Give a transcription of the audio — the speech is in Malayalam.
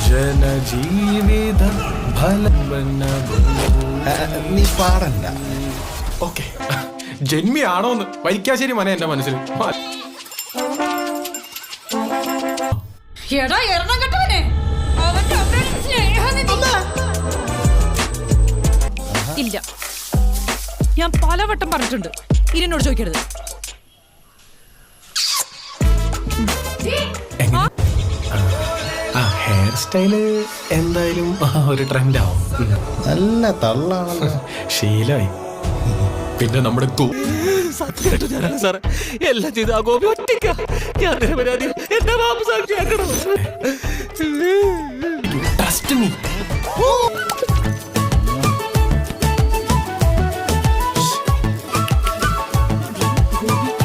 ജനജീവിത ഫലം നീ പാടണ്ട. ഓക്കെ. ജന്മിയാണോന്ന് വൈക്കാശ്ശേരി മന എന്റെ മനസ്സിൽ. ഇല്ല, ഞാൻ പലവട്ടം പറഞ്ഞിട്ടുണ്ട്, ഇരിനോട് ചോദിക്കരുത്. ഹെയർ സ്റ്റൈല് എന്തായാലും ഒരു ട്രെൻഡ് ആവും. നല്ല തള്ളാണല്ലോ. ശീലമായി. പിന്നെ നമ്മുടെ സത്യമായിട്ട് ഞാനാണ് സാറേ എല്ലാം ചെയ്ത് ആ ഗോപി ഒറ്റയ്ക്ക. ഞാൻ നിരപരാധി, എന്റെ മാപ്പ് സാക്ഷിയാക്കണം. Trust me.